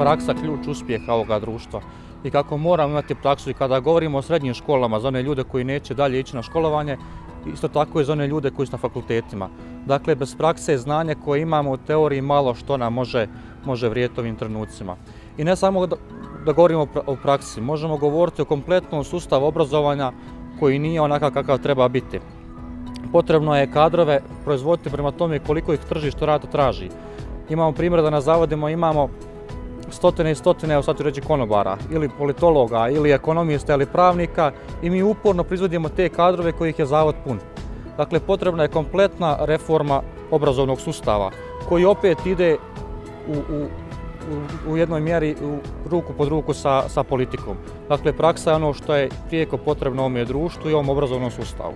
praksa ključ uspjeha ovoga društva i kako moramo imati praksu i kada govorimo o srednjim školama za one ljude koji neće dalje ići na školovanje, isto tako i za one ljude koji su na fakultetima. Dakle, bez prakse znanje koje imamo u teoriji malo što nam može vrijediti ovim trenucima. I ne samo da govorimo o praksi, možemo govoriti o kompletnom sustavu obrazovanja koji nije onakav kakav treba biti. Potrebno je kadrove proizvoditi prema tome koliko ih tržište rada traži. Imamo primjer da na zavodima imamo stotine i stotine, evo sad ću reći, konobara, ili politologa, ili ekonomista, ili pravnika i mi uporno proizvodimo te kadrove kojih je zavod pun. Dakle, potrebna je kompletna reforma obrazovnog sustava koji opet ide u jednoj mjeri ruku pod ruku sa politikom. Dakle, praksa je ono što je prijeko potrebno ovome društvu i ovom obrazovnom sustavu.